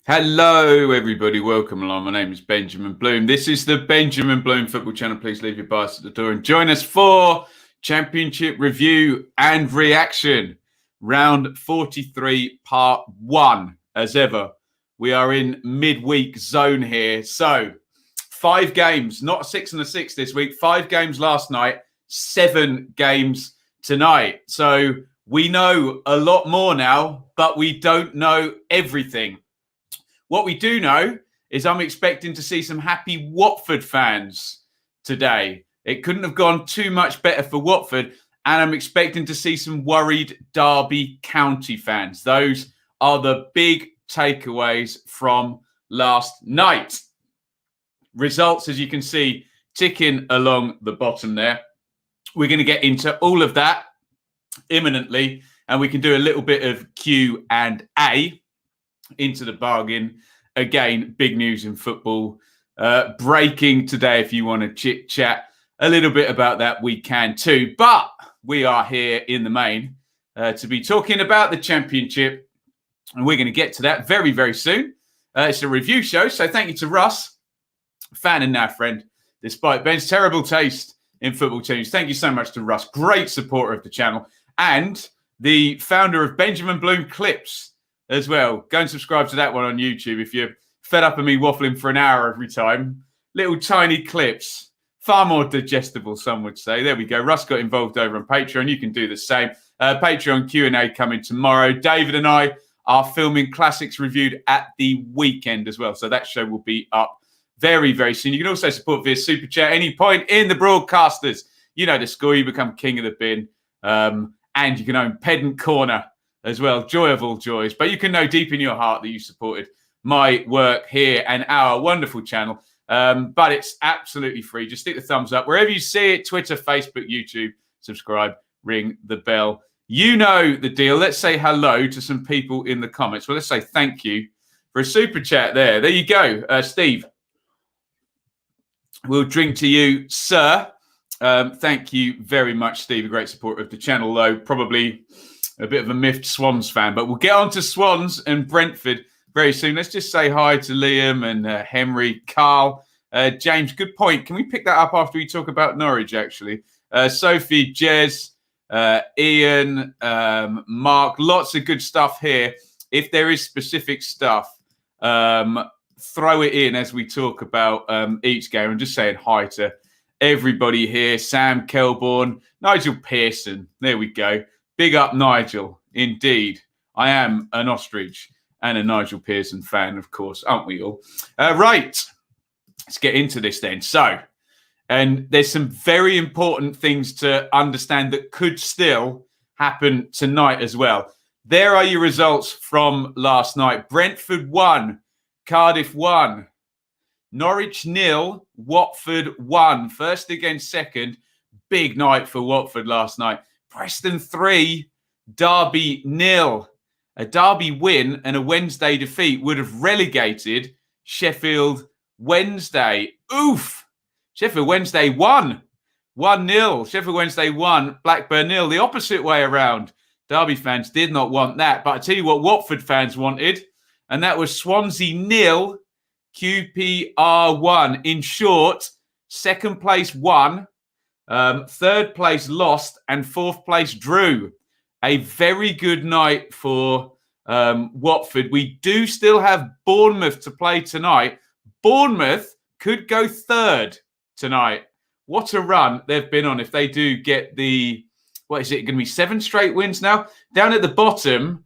Hello, everybody. Welcome along. My name is Benjamin Bloom. This is the Benjamin Bloom Football Channel. Please leave your bias at the door and join us for Championship Review and Reaction. Round 43, Part 1. As ever, we are in midweek zone here. So, 5 games, not a 6 and a 6 this week. 5 games last night, 7 games tonight. So, we know a lot more now, but we don't know everything. What we do know is I'm expecting to see some happy Watford fans today. It couldn't have gone too much better for Watford, and I'm expecting to see some worried Derby County fans. Those are the big takeaways from last night. Results, as you can see, ticking along the bottom there. We're going to get into all of that imminently, and we can do a little bit of Q&A into the bargain. Again, big news in football. Breaking today, if you want to chit chat a little bit about that, we can too. But we are here in the main to be talking about the Championship, and we're going to get to that very, very soon. It's a review show, so thank you to Russ, fan and now friend, despite Ben's terrible taste in football teams. Thank you so much to Russ, great supporter of the channel, and the founder of Benjamin Bloom Clips as well. Go and subscribe to that one on YouTube if you're fed up of me waffling for an hour every time. Little tiny clips, far more digestible, some would say. There we go. Russ got involved over on Patreon. You can do the same. Patreon Q&A coming tomorrow. David and I are filming Classics Reviewed at the weekend as well. So that show will be up very, very soon. You can also support via Super Chat any point in the broadcasters. You know the score. You become king of the bin. And you can own Pedant Corner as well. Joy of all joys. But you can know deep in your heart that you supported my work here and our wonderful channel. But it's absolutely free. Just stick the thumbs up wherever you see it. Twitter, Facebook, YouTube. Subscribe. Ring the bell. You know the deal. Let's say hello to some people in the comments. Well, let's say thank you for a super chat there. There you go. Steve. We'll drink to you, sir. Thank you very much, Steve. A great supporter of the channel, though. Probably a bit of a miffed Swans fan, but we'll get on to Swans and Brentford very soon. Let's just say hi to Liam and Henry, Carl, James. Good point. Can we pick that up after we talk about Norwich, actually? Sophie, Jez, Iain, Mark. Lots of good stuff here. If there is specific stuff, throw it in as we talk about each game. I'm just saying hi to everybody here. Sam Kelborn, Nigel Pearson. There we go. Big up, Nigel. Indeed. I am an ostrich and a Nigel Pearson fan, of course, aren't we all? Right. Let's get into this then. So, and there's some very important things to understand that could still happen tonight as well. There are your results from last night. Brentford 1, Cardiff 1, Norwich 0, Watford 1. First against second. Big night for Watford last night. Preston 3, Derby 0. A Derby win and a Wednesday defeat would have relegated Sheffield Wednesday. Oof! Sheffield Wednesday 1. 1-0. Sheffield Wednesday 1, Blackburn 0. The opposite way around. Derby fans did not want that. But I tell you what Watford fans wanted, and that was Swansea 0, QPR 1. In short, second place won. Third place lost and fourth place drew. A very good night for Watford. We do still have Bournemouth to play tonight. Bournemouth could go third tonight. What a run they've been on if they do get the, what is it, going to be 7 straight wins now? Down at the bottom,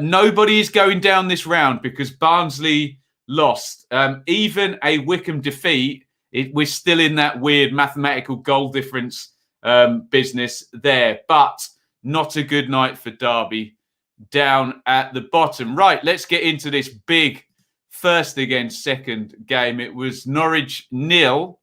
nobody is going down this round because Barnsley lost. Even a Wickham defeat, we're still in that weird mathematical goal difference business there, but not a good night for Derby down at the bottom. Right, let's get into this big first against second game. It was Norwich 0,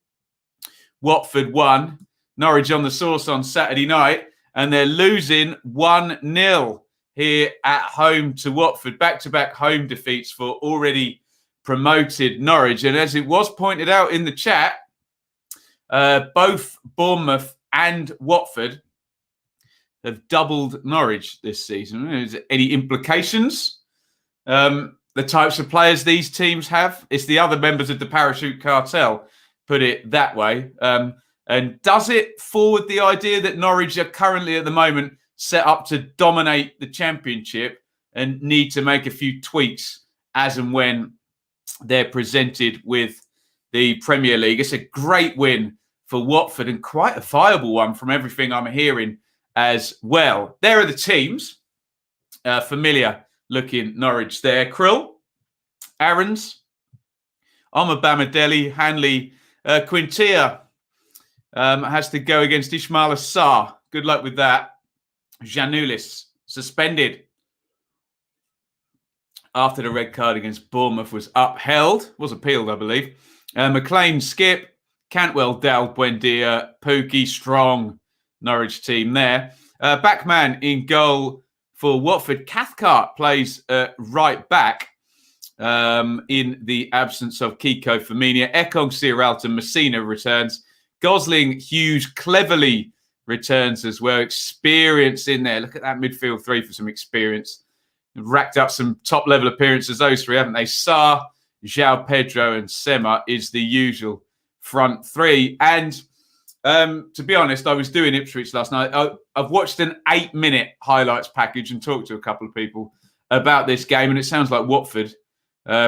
Watford 1. Norwich on the sauce on Saturday night, and they're losing 1-0 here at home to Watford. Back-to-back home defeats for already promoted Norwich. And as it was pointed out in the chat, both Bournemouth and Watford have doubled Norwich this season. Is there any implications? the types of players these teams have. It's the other members of the parachute cartel, put it that way. And does it forward the idea that Norwich are currently at the moment set up to dominate the Championship and need to make a few tweaks as and when they're presented with the Premier League? It's a great win for Watford and quite a viable one from everything I'm hearing as well. There are the teams. Familiar looking Norwich there. Krill, Aarons, Bamadelli, Hanley, Quintia has to go against Ismail Assar. Good luck with that. Janulis suspended after the red card against Bournemouth was upheld. Was appealed, I believe. McLean, Skip, Cantwell, Dal, Buendia, Pookie, strong Norwich team there. Backman in goal for Watford. Cathcart plays right back in the absence of Kiko Firmino. Ekong, Sierralton, Messina returns. Gosling, Hughes, cleverly returns as well. Experience in there. Look at that midfield three for some experience. Racked up some top-level appearances, those three, haven't they? Sarr, João Pedro and Sema is the usual front three. And to be honest, I was doing Ipswich last night. I've watched an 8-minute highlights package and talked to a couple of people about this game, and it sounds like Watford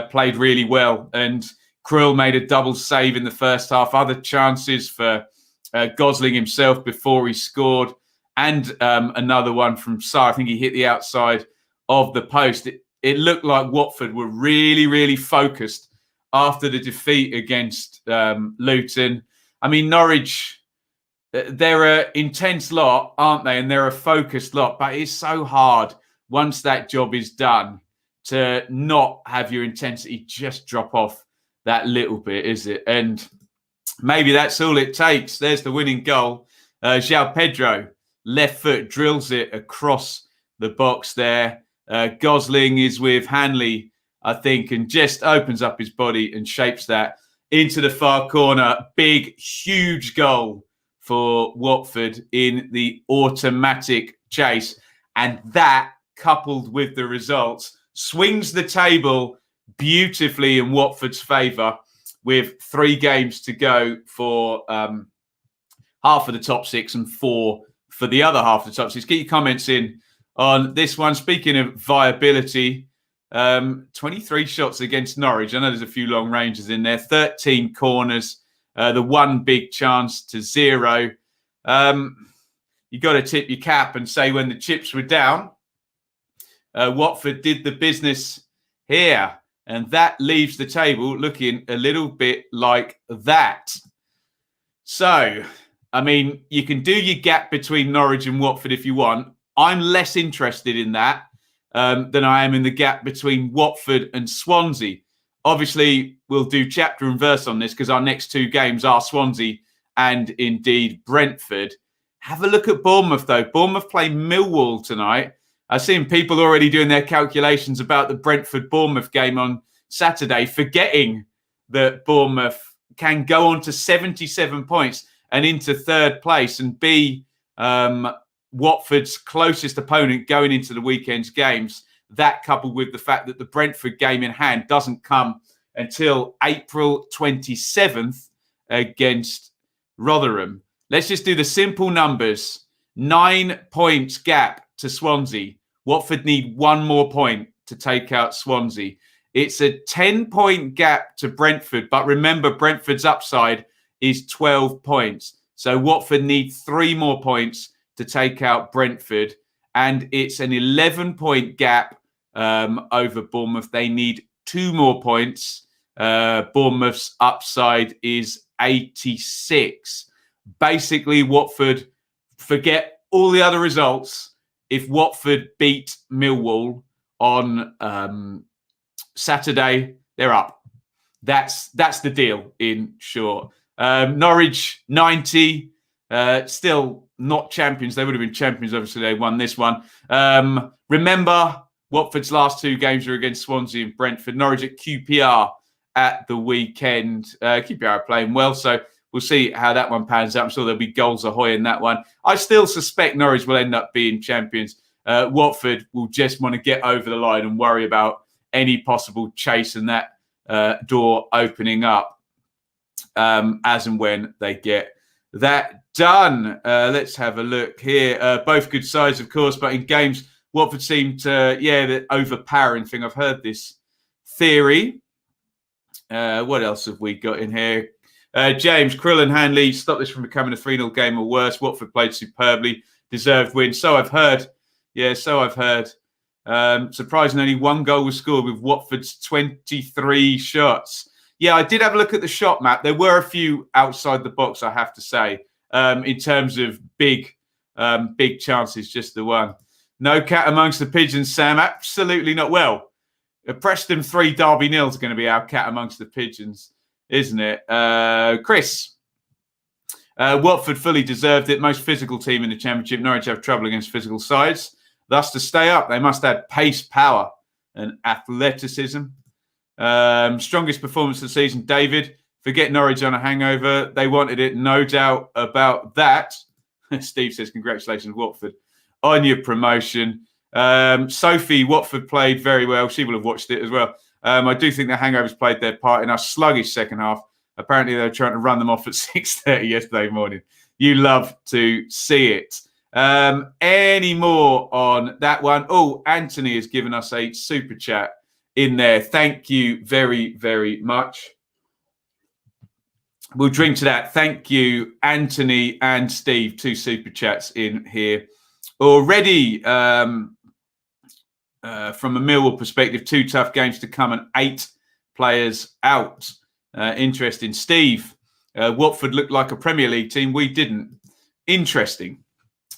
played really well. And Krill made a double save in the first half. Other chances for Gosling himself before he scored, and another one from Sarr. I think he hit the outside of the post. It looked like Watford were really, really focused after the defeat against Luton. I mean, Norwich, they're an intense lot, aren't they? And they're a focused lot, but it's so hard once that job is done to not have your intensity just drop off that little bit, is it? And maybe that's all it takes. There's the winning goal. João Pedro, left foot, drills it across the box there. Gosling is with Hanley, I think, and just opens up his body and shapes that into the far corner. Big, huge goal for Watford in the automatic chase. And that, coupled with the results, swings the table beautifully in Watford's favour with 3 games to go for half of the top 6 and 4 for the other half of the top 6. Get your comments in on this one. Speaking of viability, 23 shots against Norwich. I know there's a few long ranges in there. 13 corners. The 1 big chance to 0. You got to tip your cap and say when the chips were down, Watford did the business here. And that leaves the table looking a little bit like that. So, I mean, you can do your gap between Norwich and Watford if you want. I'm less interested in that than I am in the gap between Watford and Swansea. Obviously, we'll do chapter and verse on this because our next 2 games are Swansea and indeed Brentford. Have a look at Bournemouth, though. Bournemouth play Millwall tonight. I've seen people already doing their calculations about the Brentford-Bournemouth game on Saturday, forgetting that Bournemouth can go on to 77 points and into 3rd place and be Watford's closest opponent going into the weekend's games. That coupled with the fact that the Brentford game in hand doesn't come until April 27th against Rotherham. Let's just do the simple numbers. 9 points gap to Swansea. Watford need 1 more point to take out Swansea. It's a 10-point gap to Brentford, but remember Brentford's upside is 12 points. So Watford need 3 more points to take out Brentford, and it's an 11-point gap over Bournemouth. They need 2 more points. Bournemouth's upside is 86. Basically, Watford, forget all the other results. If Watford beat Millwall on Saturday, they're up. That's the deal, in short. Norwich, 90. Still not champions. They would have been champions, obviously. They won this one. Remember, Watford's last 2 games were against Swansea and Brentford. Norwich at QPR at the weekend. QPR are playing well, so we'll see how that one pans out. I'm sure there'll be goals ahoy in that one. I still suspect Norwich will end up being champions. Watford will just want to get over the line and worry about any possible chase and that door opening up as and when they get that done. Let's have a look here. Both good sides, of course, but in games, Watford seemed to, the overpowering thing. I've heard this theory. What else have we got in here? James, Krill and Hanley stopped this from becoming a 3-0 game or worse. Watford played superbly, deserved win. So I've heard. Yeah, so I've heard. Surprisingly, only one goal was scored with Watford's 23 shots. Yeah, I did have a look at the shot map. There were a few outside the box, I have to say, in terms of big chances, just the one. No cat amongst the pigeons, Sam. Absolutely not. Well, Preston 3, Derby 0 is going to be our cat amongst the pigeons, isn't it? Chris, Watford fully deserved it. Most physical team in the Championship. Norwich have trouble against physical sides. Thus, to stay up, they must add pace, power, and athleticism. Strongest performance of the season, David. Forget Norwich on a hangover. They wanted it, no doubt about that. Steve says, congratulations, Watford, on your promotion. Sophie, Watford played very well. She will have watched it as well. I do think the hangovers played their part in our sluggish second half. Apparently, they were trying to run them off at 6:30 yesterday morning. You love to see it. Any more on that one? Oh, Anthony has given us a super chat in there. Thank you very, very much. We'll drink to that. Thank you, Anthony and Steve. 2 super chats in here already. From a Millwall perspective, 2 tough games to come and 8 players out. Interesting. Steve, Watford looked like a Premier League team. We didn't. Interesting.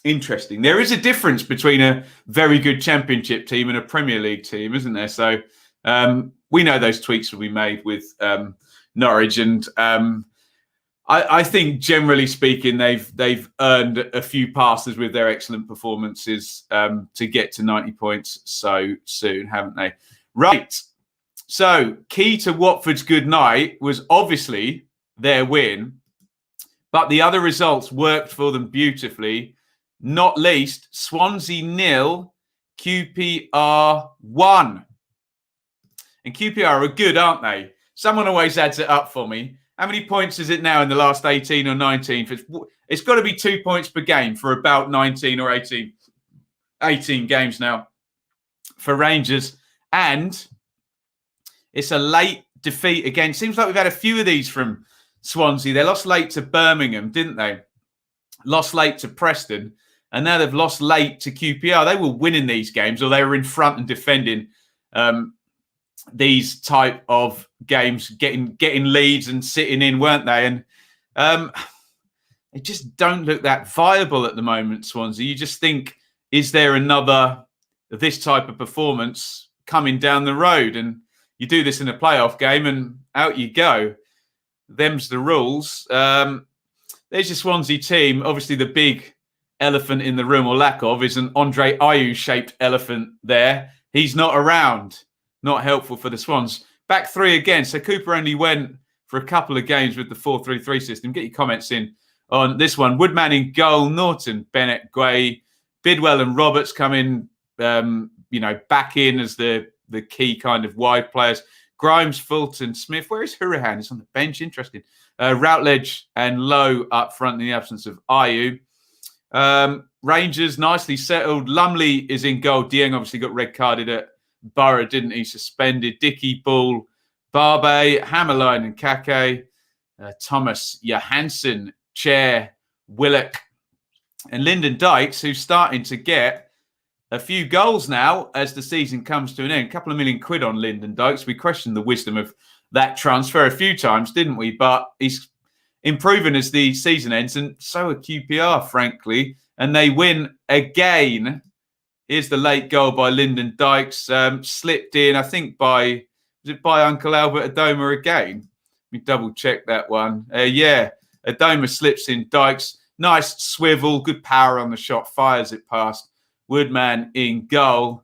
There is a difference between a very good Championship team and a Premier League team, isn't there? So we know those tweaks will be made with Norwich, and I think generally speaking, they've earned a few passes with their excellent performances to get to 90 points so soon, haven't they? Right. So key to Watford's good night was obviously their win, but the other results worked for them beautifully. Not least, Swansea 0, QPR 1. And QPR are good, aren't they? Someone always adds it up for me. How many points is it now in the last 18 or 19? It's got to be 2 points per game for about 19 or 18 games now for Rangers. And it's a late defeat again. Seems like we've had a few of these from Swansea. They lost late to Birmingham, didn't they? Lost late to Preston. And now they've lost late to QPR. They were winning these games, or they were in front and defending these type of games, getting leads and sitting in, weren't they? And they just don't look that viable at the moment, Swansea. You just think, is there another this type of performance coming down the road? And you do this in a playoff game and out you go. Them's the rules. There's your Swansea team. Obviously, the big elephant in the room, or lack of, is an Andre Ayew-shaped elephant there. He's not around. Not helpful for the Swans. Back 3 again. So Cooper only went for a couple of games with the 4-3-3 system. Get your comments in on this one. Woodman in goal. Norton, Bennett, Guay, Bidwell and Roberts come in, back in as the key kind of wide players. Grimes, Fulton, Smith. Where is Hurahan? He's on the bench. Interesting. Routledge and Lowe up front in the absence of Ayew. Rangers nicely settled. Lumley is in goal. Dieng obviously got red carded at Borough, didn't he? Suspended. Dickey, Ball, Barbe, Hammerline and Kake, Thomas, Johansson, Chair, Willock, and Lyndon Dykes, who's starting to get a few goals now as the season comes to an end. A couple of £1 million on Lyndon Dykes. We questioned the wisdom of that transfer a few times, didn't we? But he's improving as the season ends, and so are QPR, frankly. And they win again. Here's the late goal by Lyndon Dykes. Slipped in, I think, by Uncle Albert Adoma again? Let me double check that one. Adoma slips in Dykes. Nice swivel, good power on the shot, fires it past Woodman in goal.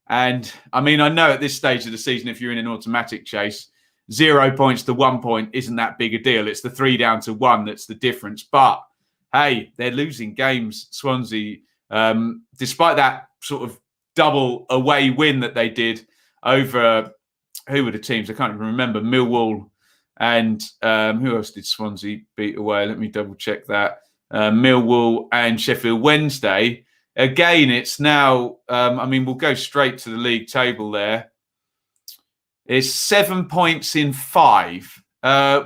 And I mean, I know at this stage of the season, if you're in an automatic chase, 0 points to 1 point isn't that big a deal. It's the 3 down to 1 that's the difference. But hey, they're losing games, Swansea. Despite that sort of double away win that they did, over, who were the teams? I can't even remember. Millwall and who else did Swansea beat away? Let me double check that. Millwall and Sheffield Wednesday. Again, it's now, we'll go straight to the league table there. It's 7 points in 5,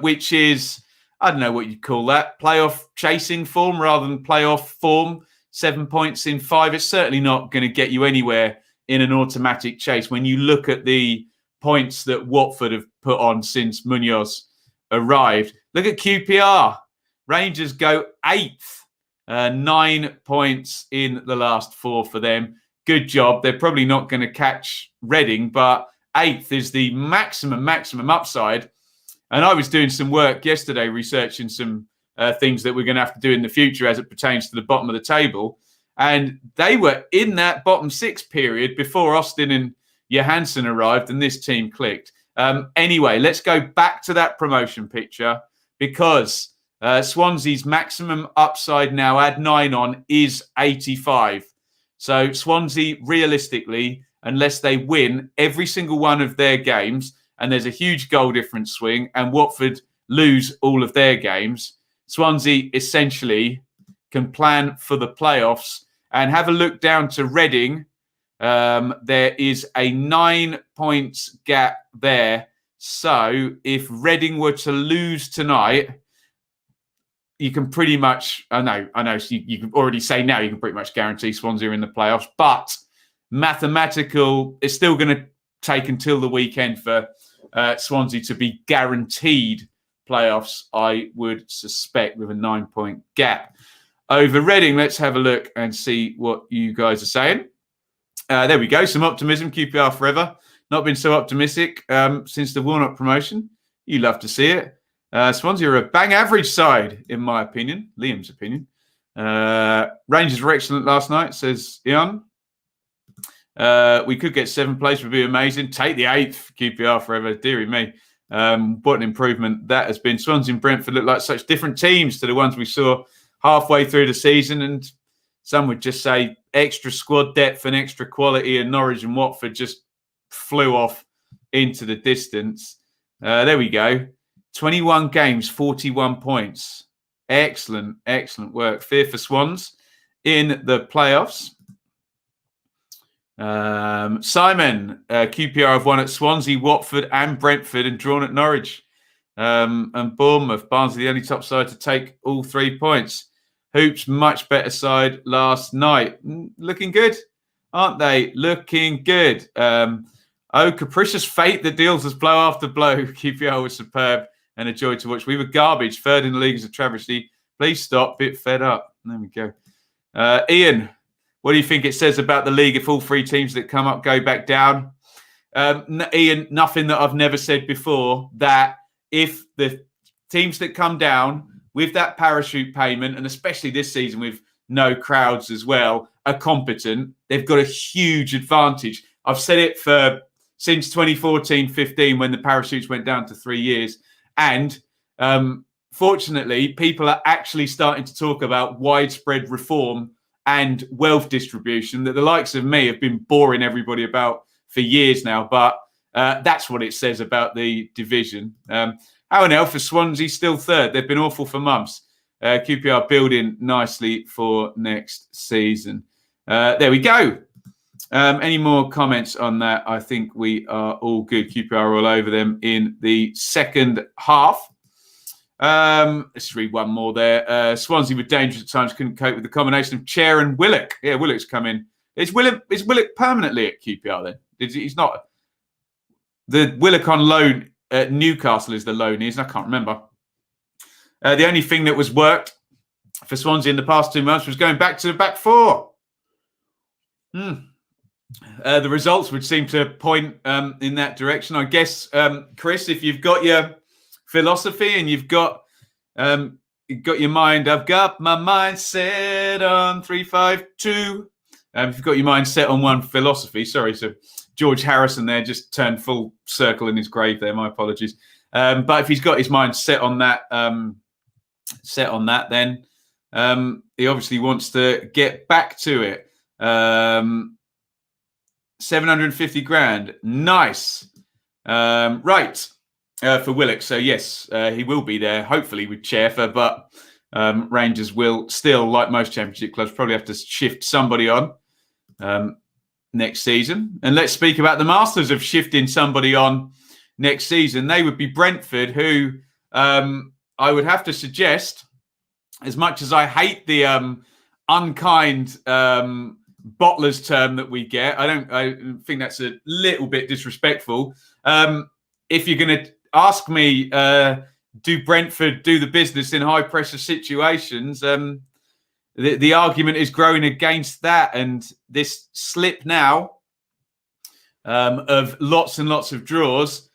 which is, I don't know what you'd call that, playoff chasing form rather than playoff form. 7 points in 5. It's certainly not going to get you anywhere in an automatic chase when you look at the points that Watford have put on since Munoz arrived. Look at QPR. Rangers go 8th. 9 points in the last 4 for them. Good job. They're probably not going to catch Reading, but 8th is the maximum upside. And I was doing some work yesterday researching some things that we're going to have to do in the future as it pertains to the bottom of the table. And they were in that bottom 6 period before Austin and Johansson arrived and this team clicked. Anyway, let's go back to that promotion picture because Swansea's maximum upside now, add 9 on, is 85. So Swansea, realistically, unless they win every single one of their games, and there's a huge goal difference swing, and Watford lose all of their games, Swansea essentially can plan for the playoffs. And have a look down to Reading. There is a 9 points gap there. So if Reading were to lose tonight, you can pretty much, I know, so you can already say now you can pretty much guarantee Swansea are in the playoffs, but it's still going to take until the weekend for Swansea to be guaranteed playoffs, I would suspect, with a 9 point gap. Over Reading, let's have a look and see what you guys are saying. There we go. Some optimism. QPR forever. Not been so optimistic since the Warnock promotion. You love to see it. Swansea are a bang average side, in my opinion. Liam's opinion. Rangers were excellent last night, says Iain. We could get 7th place, would be amazing. Take the 8th. QPR forever. Deary me. What an improvement that has been. Swansea and Brentford look like such different teams to the ones we saw halfway through the season, and some would just say extra squad depth and extra quality, and Norwich and Watford just flew off into the distance. There we go. 21 games, 41 points. Excellent work. Fear for Swans in the playoffs. Simon, QPR have won at Swansea, Watford and Brentford and drawn at Norwich. And Bournemouth, Barnsley, the only top side to take all 3 points. Hoops, much better side last night. Looking good, aren't they? Looking good. Capricious fate that deals us blow after blow. QPR was superb and a joy to watch. We were garbage. 3rd in the league is a travesty. Please stop. Bit fed up. There we go. Iain, what do you think it says about the league if all 3 teams that come up go back down? Iain, nothing that I've never said before, that if the teams that come down with that parachute payment, and especially this season with no crowds as well, are competent, they've got a huge advantage. I've said it since 2014-15 when the parachutes went down to 3 years. And fortunately, people are actually starting to talk about widespread reform and wealth distribution that the likes of me have been boring everybody about for years now. But that's what it says about the division. How and hell for Swansea, still 3rd. They've been awful for months. QPR building nicely for next season. There we go. Any more comments on that? I think we are all good. QPR all over them in the second half. Let's read one more there. Swansea were dangerous at times, couldn't cope with the combination of Chair and Willock. Yeah, Willock's come in. Is Willock permanently at QPR then? He's not. The Willock on loan at Newcastle is the loan, isn't? I can't remember. The only thing that was worked for Swansea in the past 2 months was going back to the back 4. The results would seem to point in that direction. I guess, Chris, if you've got your philosophy and you've got your mind, I've got my mind set on 3-5-2. If you've got your mind set on one philosophy, sorry, so George Harrison there just turned full circle in his grave there. My apologies. But if he's got his mind set on that, then he obviously wants to get back to it. 750 grand. Nice. Right. For Willock. So, yes, he will be there, hopefully, with Chafer, but Rangers will still, like most Championship clubs, probably have to shift somebody on next season. And let's speak about the masters of shifting somebody on next season. They would be Brentford, who I would have to suggest, as much as I hate the unkind bottlers term that we get, I think that's a little bit disrespectful. If you're going to ask me, do Brentford do the business in high pressure situations? The argument is growing against that, and this slip now of lots and lots of draws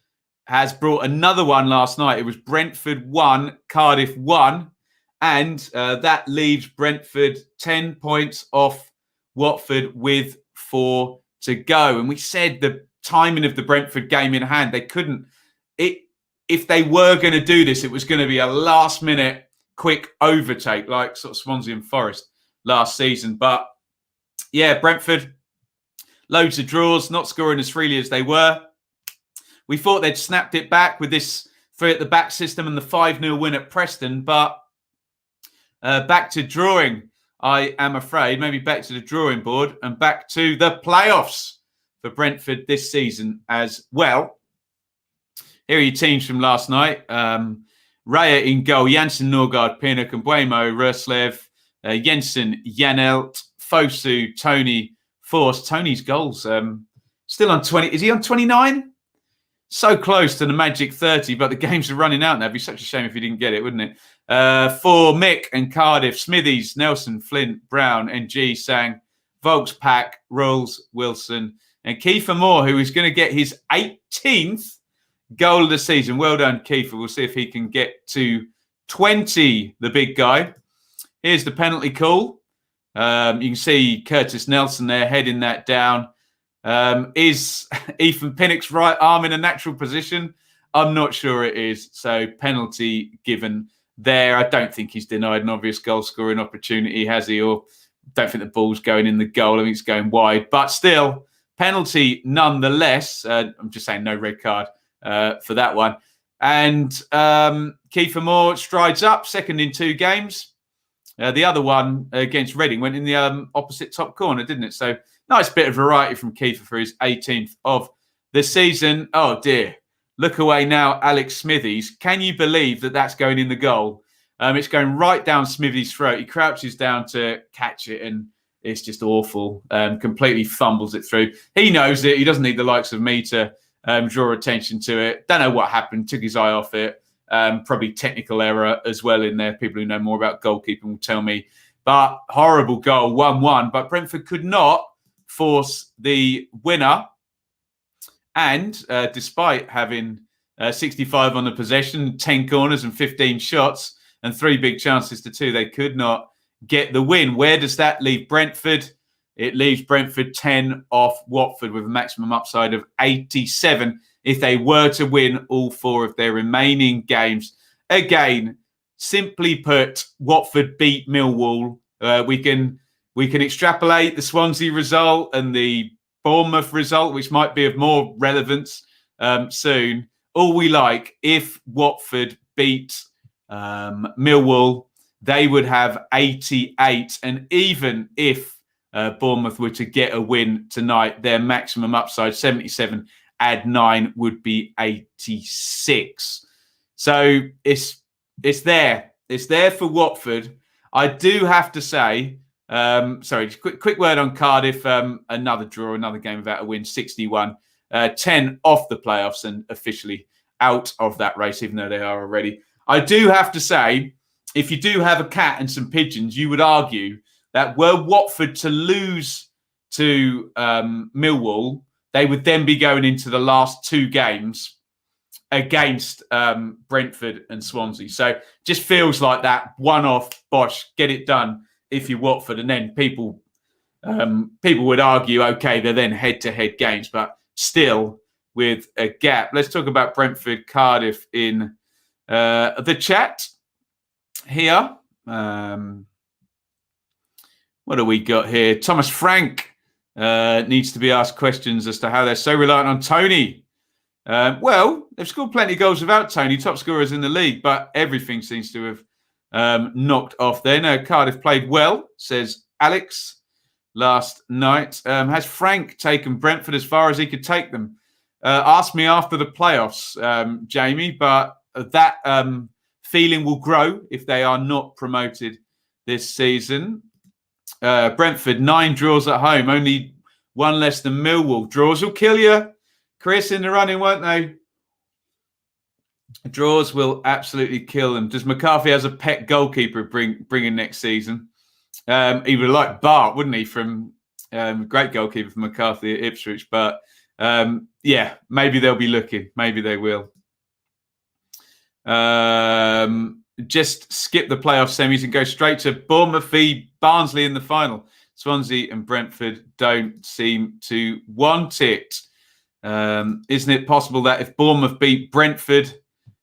has brought another one last night. It was Brentford 1, Cardiff 1, and that leaves Brentford 10 points off Watford with 4 to go. And we said the timing of the Brentford game in hand, they couldn't. If they were going to do this, it was going to be a last-minute quick overtake, like sort of Swansea and Forest last season. But yeah, Brentford, loads of draws, not scoring as freely as they were. We thought they'd snapped it back with this 3 at the back system and the 5-0 win at Preston, but back to drawing, I am afraid. Maybe back to the drawing board and back to the playoffs for Brentford this season as well. Here are your teams from last night. Raya in goal, Janssen, Norgard, Pinnock, and Buemo, Roslev, Jensen, Janelt, Fosu, Tony, Force. Tony's goals still on 20. Is he on 29? So close to the magic 30, but the games are running out now. It'd be such a shame if he didn't get it, wouldn't it? For Mick and Cardiff, Smithies, Nelson, Flint, Brown, NG, Sang, Volks, Pack, Rolls, Wilson, and Kiefer Moore, who is going to get his 18th goal of the season. Well done, Kiefer. We'll see if he can get to 20, the big guy. Here's the penalty call. You can see Curtis Nelson there heading that down. Is Ethan Pinnock's right arm in a natural position? I'm not sure it is. So penalty given there. I don't think he's denied an obvious goal scoring opportunity, has he? Or don't think the ball's going in the goal. I think it's going wide. But still, penalty nonetheless. I'm just saying no red card for that one. And Kiefer Moore strides up, second in 2 games. The other one against Reading went in the opposite top corner, didn't it? So nice bit of variety from Kiefer for his 18th of the season. Oh, dear. Look away now, Alex Smithies. Can you believe that that's going in the goal? It's going right down Smithies' throat. He crouches down to catch it, and it's just awful. Completely fumbles it through. He knows it. He doesn't need the likes of me to draw attention to it. Don't know what happened. Took his eye off it. Probably technical error as well in there. People who know more about goalkeeping will tell me. But horrible goal, 1-1. But Brentford could not force the winner. And despite having 65 on the possession, 10 corners and 15 shots and 3 big chances to 2, they could not get the win. Where does that leave Brentford? It leaves Brentford 10 off Watford with a maximum upside of 87 if they were to win all 4 of their remaining games. Again, simply put, Watford beat Millwall. We can extrapolate the Swansea result and the Bournemouth result, which might be of more relevance soon. All we like, if Watford beat Millwall, they would have 88. And even if Bournemouth were to get a win tonight, their maximum upside, 77, add 9 would be 86. So it's there. It's there for Watford. I do have to say, just quick word on Cardiff. Another draw, another game without a win, 61. 10 off the playoffs and officially out of that race, even though they are already. I do have to say, if you do have a cat and some pigeons, you would argue that were Watford to lose to Millwall, they would then be going into the last 2 games against Brentford and Swansea. So just feels like that one-off, bosh, get it done if you're Watford. And then people would argue, okay, they're then head-to-head games, but still with a gap. Let's talk about Brentford, Cardiff in the chat here. What do we got here? Thomas Frank needs to be asked questions as to how they're so reliant on Tony. Well, they've scored plenty of goals without Tony, top scorers in the league, but everything seems to have knocked off there. No, Cardiff played well, says Alex, last night. Has Frank taken Brentford as far as he could take them? Ask me after the playoffs, Jamie, but that feeling will grow if they are not promoted this season. Brentford, 9 draws at home, only 1 less than Millwall. Draws will kill you. Chris in the running, won't they? Draws will absolutely kill them. Does McCarthy has a pet goalkeeper bringing next season? He would like Bart, wouldn't he? From great goalkeeper from McCarthy at Ipswich. But yeah, maybe they'll be looking. Maybe they will. Just skip the playoff semis and go straight to Bournemouth v Barnsley in the final. Swansea and Brentford don't seem to want it. Isn't it possible that if Bournemouth beat Brentford,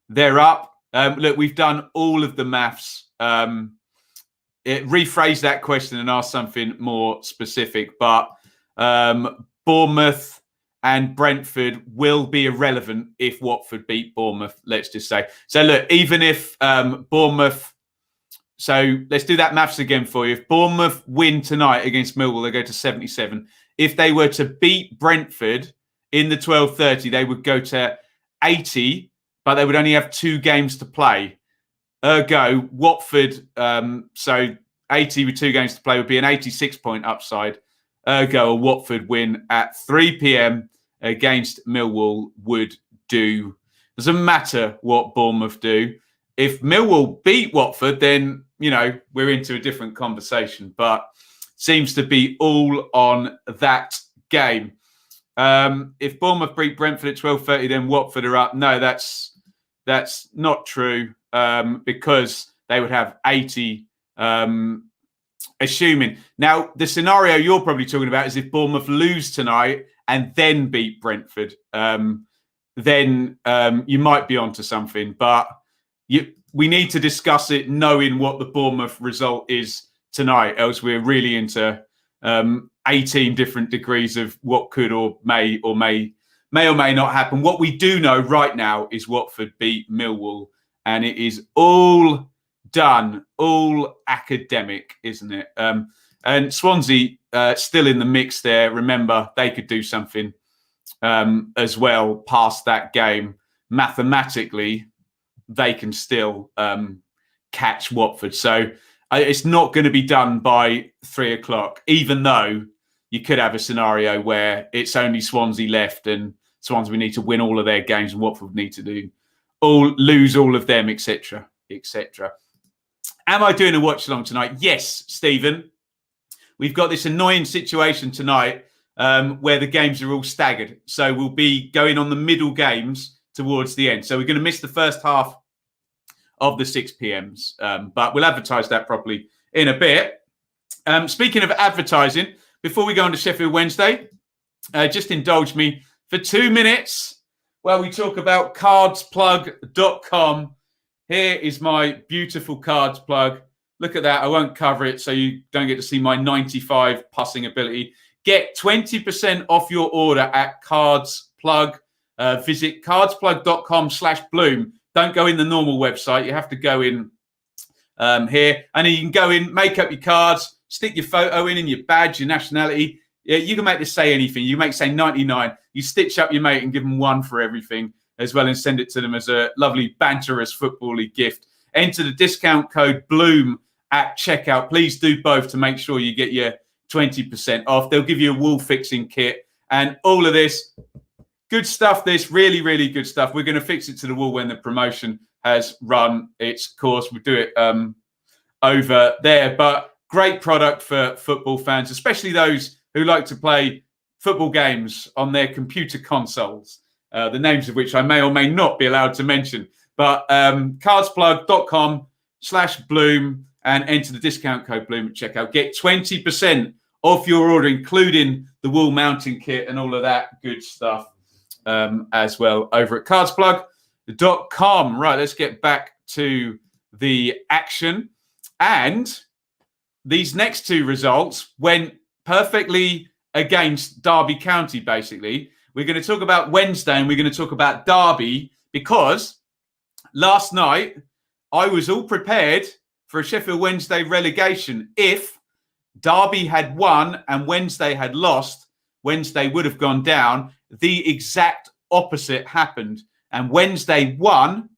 they're up? Look, we've done all of the maths. Rephrase that question and ask something more specific. But Bournemouth and Brentford will be irrelevant if Watford beat Bournemouth, let's just say. So look, even if Bournemouth... So let's do that maths again for you. If Bournemouth win tonight against Millwall, they go to 77. If they were to beat Brentford in the 12:30, they would go to 80, but they would only have 2 games to play. Ergo, Watford, so 80 with 2 games to play would be an 86-point upside. Ergo, a Watford win at 3 p.m. against Millwall would do. Doesn't matter what Bournemouth do. If Millwall beat Watford, then, you know, we're into a different conversation. But seems to be all on that game. If Bournemouth beat Brentford at 12:30, then Watford are up. No, that's not true because they would have 80. Assuming now the scenario you're probably talking about is if Bournemouth lose tonight and then beat Brentford, then you might be onto something. But we need to discuss it knowing what the Bournemouth result is tonight, else we're really into 18 different degrees of what could or may not happen. What we do know right now is Watford beat Millwall, and it is all done, all academic, isn't it? And Swansea still in the mix there. Remember, they could do something as well past that game. Mathematically, they can still catch Watford. So it's not going to be done by 3 o'clock, even though you could have a scenario where it's only Swansea left and Swansea we need to win all of their games and Watford need to lose all of them, etc., etc. Am I doing a watch along tonight? Yes, Stephen. We've got this annoying situation tonight where the games are all staggered. So we'll be going on the middle games towards the end. So we're going to miss the first half of the 6 p.m.s. But we'll advertise that properly in a bit. Speaking of advertising, before we go on to Sheffield Wednesday, just indulge me for 2 minutes while we talk about cardsplug.com. Here is my beautiful cards plug. Look at that. I won't cover it so you don't get to see my 95 passing ability. Get 20% off your order at Cardsplug. Visit cardsplug.com/bloom. Don't go in the normal website. You have to go in here. And then you can go in, make up your cards, stick your photo in and your badge, your nationality. Yeah, you can make this say anything. You make say 99. You stitch up your mate and give them 1 for everything as well and send it to them as a lovely banterous football-y gift. Enter the discount code BLOOM at checkout. Please do both to make sure you get your 20% off. They'll give you a wall fixing kit and all of this. Good stuff, this. Really, really good stuff. We're going to fix it to the wall when the promotion has run its course. We'll do it over there. But great product for football fans, especially those who like to play football games on their computer consoles, the names of which I may or may not be allowed to mention. But cardsplug.com/bloom and enter the discount code BLOOM at checkout. Get 20% off your order, including the wall mounting kit and all of that good stuff. As well over at cardsplug.com. Right, let's get back to the action. And these next 2 results went perfectly against Derby County, basically. We're going to talk about Wednesday and we're going to talk about Derby, because last night I was all prepared for a Sheffield Wednesday relegation. If Derby had won and Wednesday had lost, Wednesday would have gone down. The exact opposite happened. And Wednesday won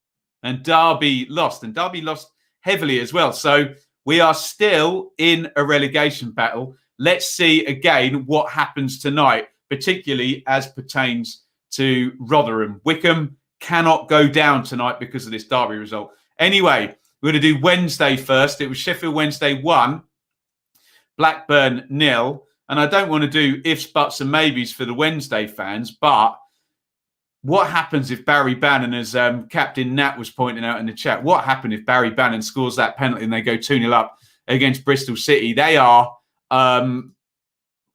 and Derby lost. And Derby lost heavily as well. So we are still in a relegation battle. Let's see again what happens tonight, particularly as pertains to Rotherham. Wickham cannot go down tonight because of this Derby result. Anyway, we're going to do Wednesday first. It was Sheffield Wednesday 1, Blackburn 0. And I don't want to do ifs, buts and maybes for the Wednesday fans, but what happens if Barry Bannon, as Captain Nat was pointing out in the chat, what happened if Barry Bannon scores that penalty and they go 2-0 up against Bristol City? They are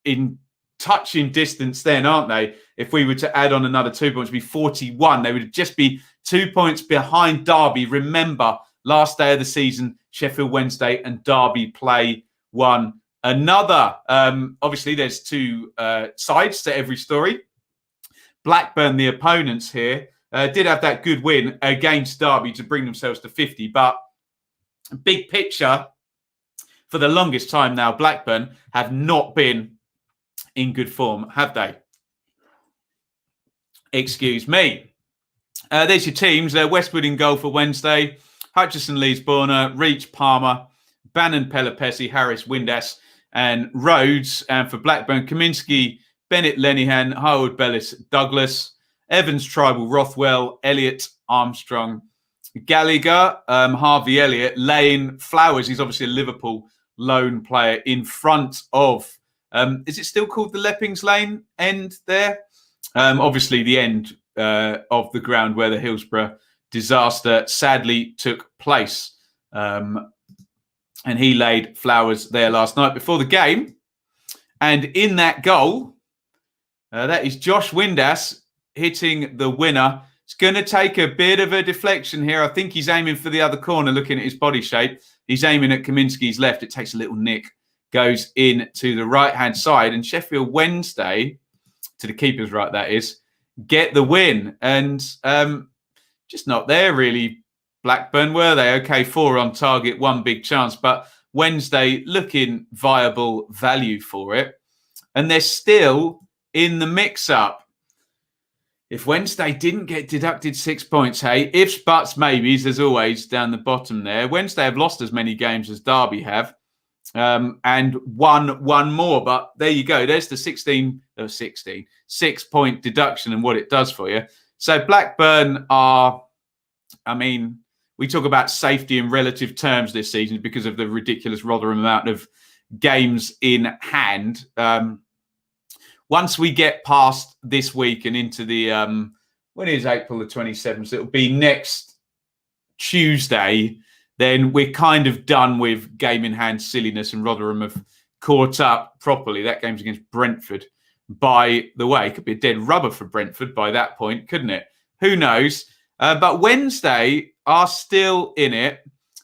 in touching distance then, aren't they? If we were to add on another 2 points, it'd be 41. They would just be 2 points behind Derby. Remember, last day of the season, Sheffield Wednesday and Derby play one another. Obviously, there's two sides to every story. Blackburn, the opponents here, did have that good win against Derby to bring themselves to 50. But big picture, for the longest time now, Blackburn have not been in good form, have they? Excuse me. There's your teams. Westwood in goal for Wednesday. Hutchison, Lees, Borner, Reach, Palmer, Bannon, Pelopessi, Harris, Windass, and Rhodes. And for Blackburn, Kaminsky, Bennett, Lenihan, Howard, Bellis, Douglas, Evans, Tribal, Rothwell, Elliott, Armstrong, Gallagher, Harvey Elliott, Lane, Flowers. He's obviously a Liverpool loan player in front of, is it still called the Leppings Lane end there? Obviously the end of the ground where the Hillsborough disaster sadly took place. And he laid Flowers there last night before the game. And in that goal, that is Josh Windass hitting the winner. It's going to take a bit of a deflection here. I think he's aiming for the other corner, looking at his body shape. He's aiming at Kaminsky's left. It takes a little nick, goes in to the right-hand side. And Sheffield Wednesday, to the keeper's right, that is, get the win. And just not there, really, Blackburn, were they? Okay, 4 on target, 1 big chance. But Wednesday looking viable value for it. And they're still in the mix-up. If Wednesday didn't get deducted 6 points, hey, ifs, buts, maybes, as always, down the bottom there. Wednesday have lost as many games as Derby have, and won one more. But there you go. There's the 6-point deduction and what it does for you. So Blackburn are, I mean, we talk about safety in relative terms this season because of the ridiculous Rotherham amount of games in hand. Once we get past this week and into the, when is April the 27th? So it'll be next Tuesday. Then we're kind of done with game in hand silliness, and Rotherham have caught up properly. That game's against Brentford, by the way. It could be a dead rubber for Brentford by that point, couldn't it? Who knows? But Wednesday are still in it.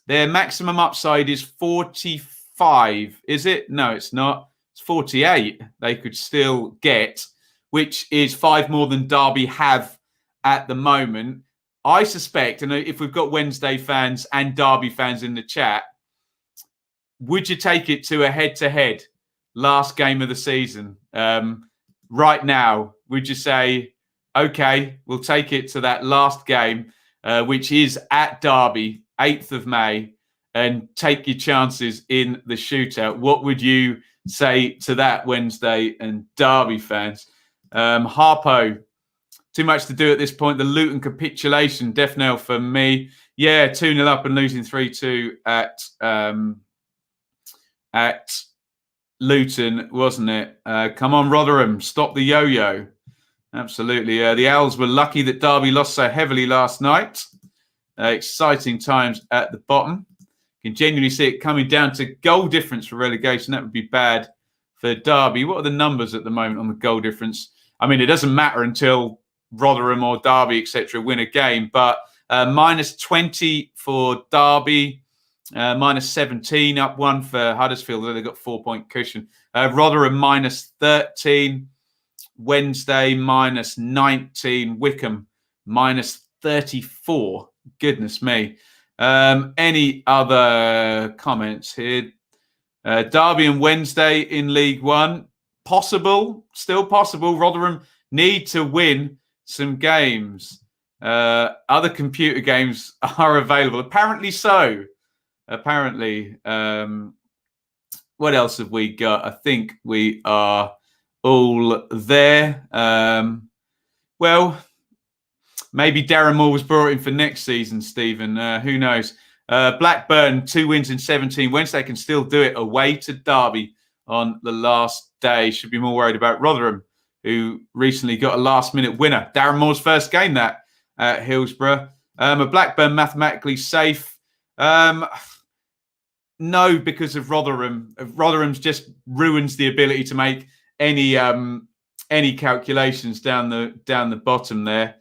Their maximum upside is 45. Is it? No, it's not. It's 48 they could still get, which is 5 more than Derby have at the moment. I suspect, and if we've got Wednesday fans and Derby fans in the chat, would you take it to a head-to-head last game of the season? Right now, would you say, okay, we'll take it to that last game, which is at Derby, 8th of May, and take your chances in the shootout? What would you say to that, Wednesday and Derby fans? Harpo, too much to do at this point. The Luton capitulation, death knell for me. Yeah, 2-0 up and losing 3-2 at Luton, wasn't it? Come on, Rotherham, stop the yo-yo. Absolutely. The Owls were lucky that Derby lost so heavily last night. Exciting times at the bottom. Can genuinely see it coming down to goal difference for relegation. That would be bad for Derby. What are the numbers at the moment on the goal difference? I mean, it doesn't matter until Rotherham or Derby, etc., win a game. But -20 for Derby, minus 17, up 1 for Huddersfield. They've got 4-point cushion. Rotherham minus 13. Wednesday minus 19. Wickham minus 34. Goodness me. Any other comments here? Derby and Wednesday in League One. Possible. Still possible. Rotherham need to win some games. Other computer games are available. Apparently so. Apparently. What else have we got? I think we are all there. Well, maybe Darren Moore was brought in for next season, Stephen. Who knows? Blackburn, 2 wins in 17. Wednesday can still do it away to Derby on the last day. Should be more worried about Rotherham, who recently got a last-minute winner. Darren Moore's first game that at Hillsborough. A Blackburn mathematically safe. No, because of Rotherham. Rotherham's just ruins the ability to make any calculations down the bottom there.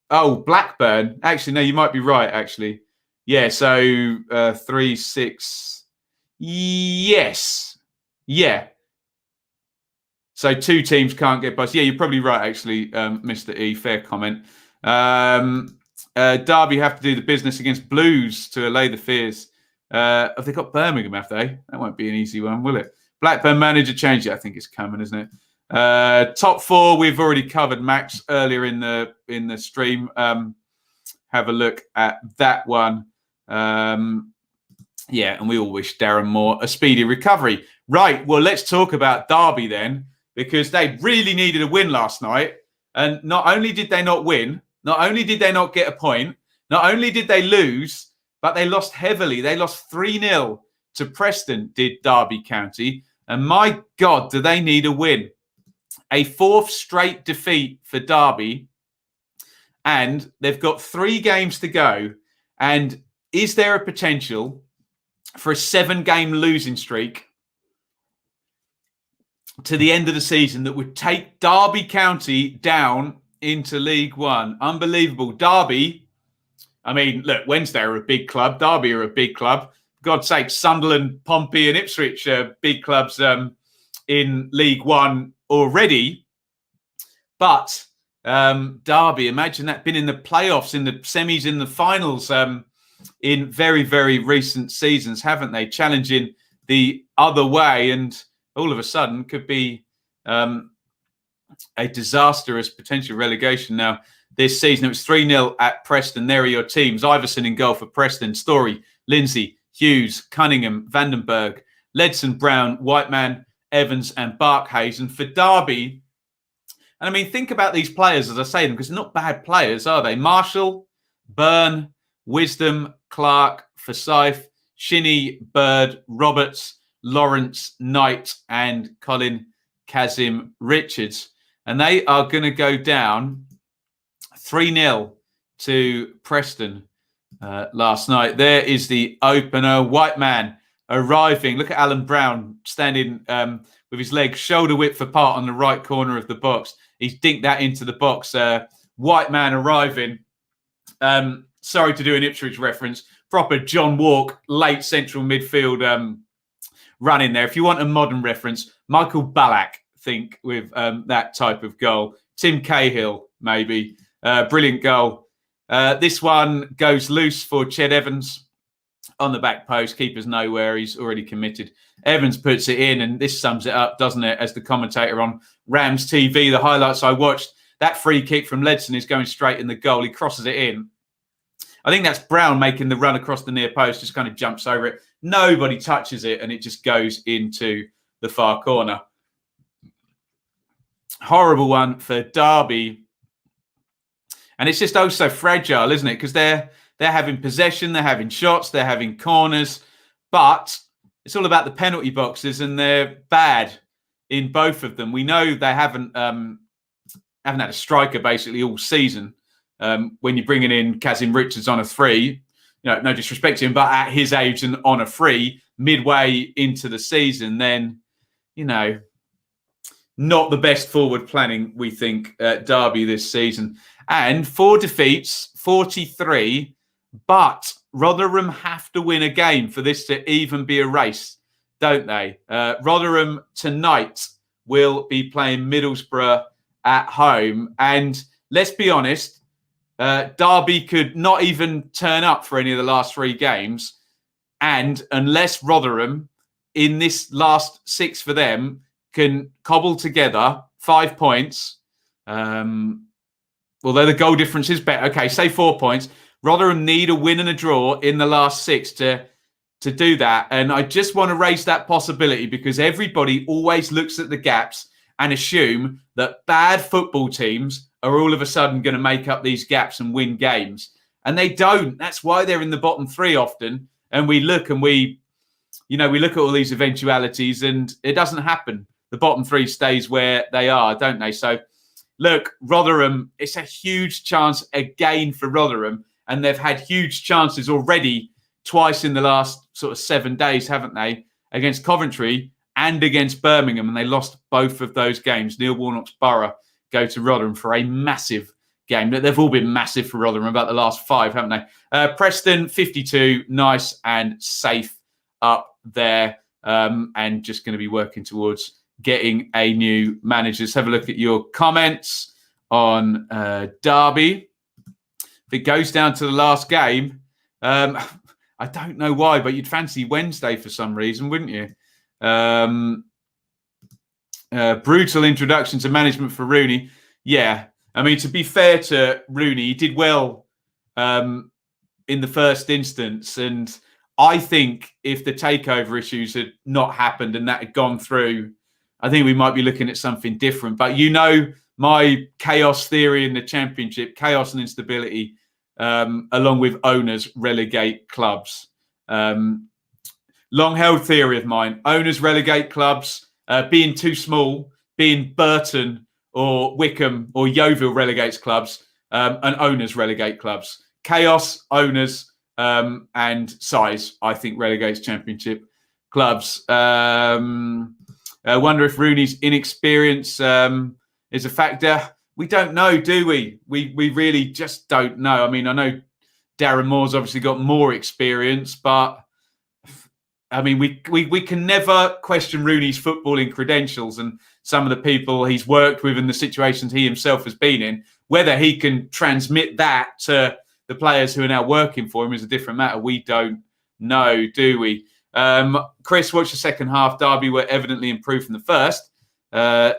Blackburn. Actually, no, you might be right. Actually, yeah. So 3, 6. Yes, yeah. So 2 teams can't get bust. Yeah, you're probably right. Actually, Mr. E. Fair comment. Derby have to do the business against Blues to allay the fears. Have they got Birmingham, have they? That won't be an easy one, will it? Blackburn manager change. I think it's coming, isn't it? Top 4, we've already covered, Max, earlier in the stream. Have a look at that one. Yeah, and we all wish Darren Moore a speedy recovery. Right, well, let's talk about Derby then, because they really needed a win last night. And not only did they not win, not only did they not get a point, not only did they lose, but they lost heavily. They lost 3-0 to Preston, did Derby County. And my God, do they need a win? A 4th straight defeat for Derby. And they've got 3 games to go. And is there a potential for a 7-game losing streak to the end of the season that would take Derby County down into League One? Unbelievable. Derby, I mean, look, Wednesday are a big club. Derby are a big club. For God's sake, Sunderland, Pompey and Ipswich are big clubs in League One already. But Derby, imagine that, been in the playoffs, in the semis, in the finals in very, very recent seasons, haven't they? Challenging the other way, and all of a sudden could be a disastrous potential relegation now this season. It was 3-0 at Preston. There are your teams. Iverson in goal for Preston. Story, Lindsay, Hughes, Cunningham, Vandenberg, Ledson, Brown, Whiteman, Evans and Barkhayes. And for Derby, and I mean, think about these players as I say them, because they're not bad players, are they? Marshall, Byrne, Wisdom, Clark, Forsyth, Shinnie, Bird, Roberts, Lawrence, Knight and Colin Kazim Richards. And they are going to go down 3-0 to Preston last night. There is the opener. Whiteman arriving. Look at Alan Brown standing with his legs shoulder width apart on the right corner of the box. He's dinked that into the box. Whiteman arriving. Sorry to do an Ipswich reference. Proper John Walk, late central midfield run in there. If you want a modern reference, Michael Ballack, think, with that type of goal. Tim Cahill, maybe. Brilliant goal. This one goes loose for Ched Evans on the back post. Keeper's nowhere. He's already committed. Evans puts it in, and this sums it up, doesn't it? As the commentator on Rams TV, the highlights I watched, that free kick from Ledson is going straight in the goal. He crosses it in. I think that's Brown making the run across the near post, just kind of jumps over it. Nobody touches it, and it just goes into the far corner. Horrible one for Derby. And it's just so fragile, isn't it? Because they're having possession, they're having shots, they're having corners, but it's all about the penalty boxes, and they're bad in both of them. We know they haven't had a striker basically all season. When you're bringing in Kazim Richards on a free, no disrespect to him, but at his age and on a free midway into the season, then, not the best forward planning, we think, at Derby this season. And 4 defeats, 43, but Rotherham have to win a game for this to even be a race, don't they? Rotherham tonight will be playing Middlesbrough at home. And let's be honest, Derby could not even turn up for any of the last 3 games. And unless Rotherham, in this last 6 for them, can cobble together 5 points, although the goal difference is better. Okay, say 4 points. Rotherham need a win and a draw in the last 6 to do that. And I just want to raise that possibility because everybody always looks at the gaps and assume that bad football teams are all of a sudden going to make up these gaps and win games. And they don't. That's why they're in the bottom 3 often. And we look at all these eventualities and it doesn't happen. The bottom 3 stays where they are, don't they? So, look, Rotherham, it's a huge chance again for Rotherham. And they've had huge chances already twice in the last sort of 7 days, haven't they? Against Coventry and against Birmingham. And they lost both of those games. Neil Warnock's Borough go to Rotherham for a massive game. They've all been massive for Rotherham, about the last 5, haven't they? Preston, 52, nice and safe up there. And just going to be working towards getting a new manager. Let's have a look at your comments on Derby. If it goes down to the last game, I don't know why, but you'd fancy Wednesday for some reason, wouldn't you? Brutal introduction to management for Rooney. Yeah, I mean, to be fair to Rooney, he did well in the first instance. And I think if the takeover issues had not happened and that had gone through, I think we might be looking at something different. But my chaos theory in the Championship, chaos and instability, along with owners, relegate clubs. Long-held theory of mine. Owners relegate clubs. Being too small, being Burton or Wickham or Yeovil relegates clubs, and owners relegate clubs. Chaos, owners, and size, I think, relegates Championship clubs. I wonder if Rooney's inexperience is a factor. We don't know, do we? We really just don't know. I mean, I know Darren Moore's obviously got more experience, but I mean, we can never question Rooney's footballing credentials and some of the people he's worked with and the situations he himself has been in. Whether he can transmit that to the players who are now working for him is a different matter. We don't know, do we? Chris, watch the second half. Derby were evidently improved from the first.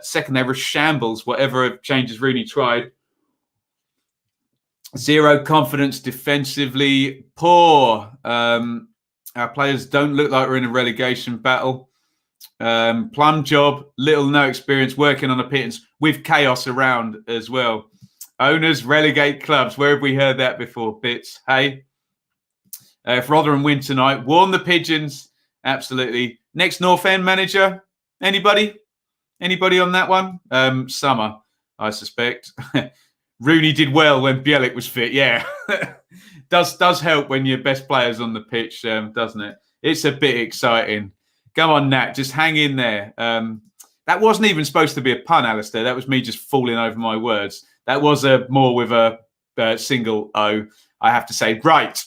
Second, they were shambles, whatever changes Rooney tried. Zero confidence defensively. Poor. Our players don't look like we're in a relegation battle. Plum job, little no experience working on the pittance with chaos around as well. Owners relegate clubs. Where have we heard that before, Bits? Hey? If Rotherham win tonight, warn the Pigeons. Absolutely. Next North End manager? Anybody? Anybody on that one? Summer, I suspect. Rooney did well when Bielik was fit. Yeah. does help when your best player's on the pitch, doesn't it? It's a bit exciting. Come on, Nat. Just hang in there. That wasn't even supposed to be a pun, Alistair. That was me just falling over my words. That was more with a single O, I have to say. Right.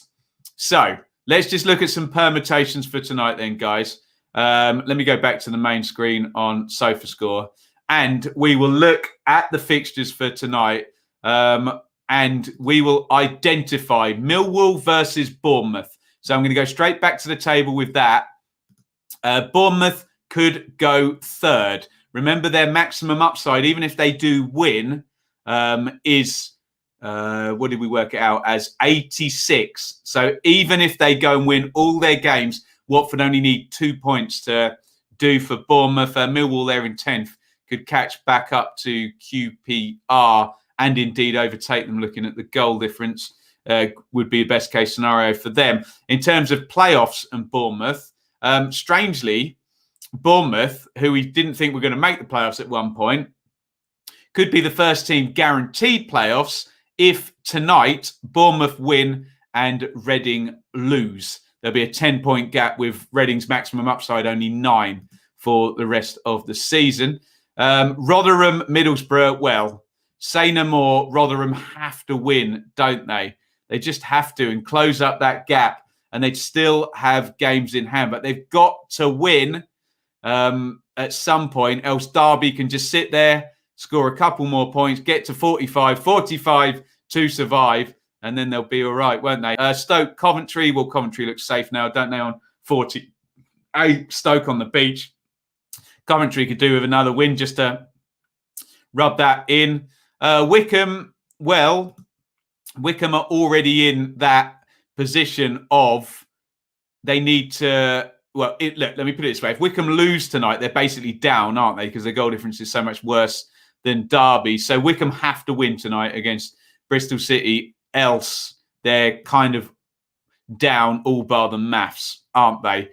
So let's just look at some permutations for tonight then, guys. Let me go back to the main screen on SofaScore. And we will look at the fixtures for tonight. And we will identify Millwall versus Bournemouth. So I'm going to go straight back to the table with that. Bournemouth could go third. Remember, their maximum upside, even if they do win, is, what did we work it out as? 86. So even if they go and win all their games, Watford only need 2 points to do for Bournemouth. Millwall, they're in 10th, could catch back up to QPR and indeed overtake them. Looking at the goal difference, would be a best case scenario for them. In terms of playoffs and Bournemouth, strangely, Bournemouth, who we didn't think were going to make the playoffs at one point, could be the first team guaranteed playoffs if tonight Bournemouth win and Reading lose. There'll be a 10-point gap with Reading's maximum upside only 9 for the rest of the season. Rotherham, Middlesbrough, well, say no more. Rotherham have to win, don't they? They just have to and close up that gap, and they'd still have games in hand. But they've got to win at some point, else Derby can just sit there, score a couple more points, get to 45 to survive, and then they'll be all right, won't they? Stoke, Coventry. Well, Coventry looks safe now, don't they, on 48. Stoke on the beach. Coventry could do with another win just to rub that in. Wickham, well, Wickham are already in that position of they need to... Well, look, let me put it this way. If Wickham lose tonight, they're basically down, aren't they? Because their goal difference is so much worse than Derby. So Wickham have to win tonight against Bristol City. Else they're kind of down all bar the maths, aren't they?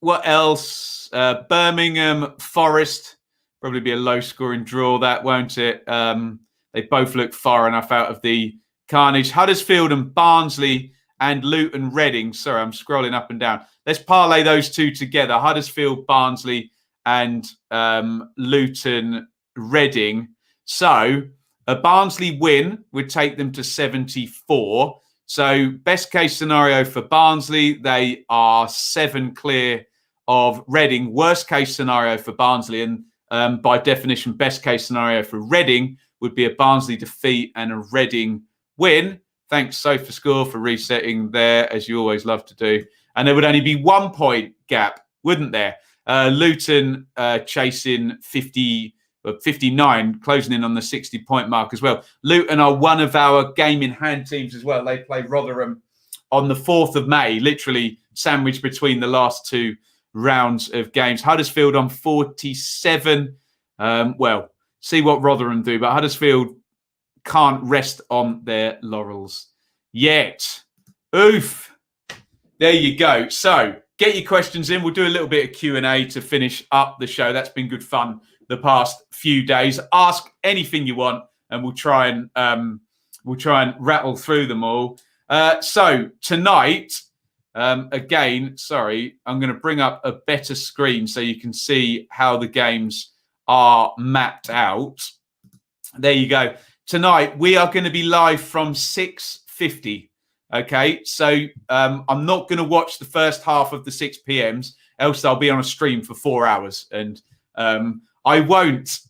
What else? Birmingham, Forest. Probably be a low-scoring draw, that, won't it? They both look far enough out of the carnage. Huddersfield and Barnsley and Luton, Reading. Sorry, I'm scrolling up and down. Let's parlay those two together. Huddersfield, Barnsley and Luton, Reading. So a Barnsley win would take them to 74. So best case scenario for Barnsley, they are 7 clear of Reading. Worst case scenario for Barnsley, and by definition, best case scenario for Reading would be a Barnsley defeat and a Reading win. Thanks, SofaScore, for resetting there, as you always love to do. And there would only be 1 point gap, wouldn't there? Luton chasing 59, closing in on the 60-point mark as well. Luton are one of our game-in-hand teams as well. They play Rotherham on the 4th of May, literally sandwiched between the last 2 rounds of games. Huddersfield on 47. Well, see what Rotherham do, but Huddersfield can't rest on their laurels yet. Oof. There you go. So get your questions in. We'll do a little bit of Q&A to finish up the show. That's been good fun the past few days. Ask anything you want, and we'll try and rattle through them all. So tonight, again, sorry, I'm going to bring up a better screen so you can see how the games are mapped out. There you go. Tonight, we are going to be live from 6:50. Okay, so I'm not going to watch the first half of the 6 p.m.s, else I'll be on a stream for 4 hours. And I won't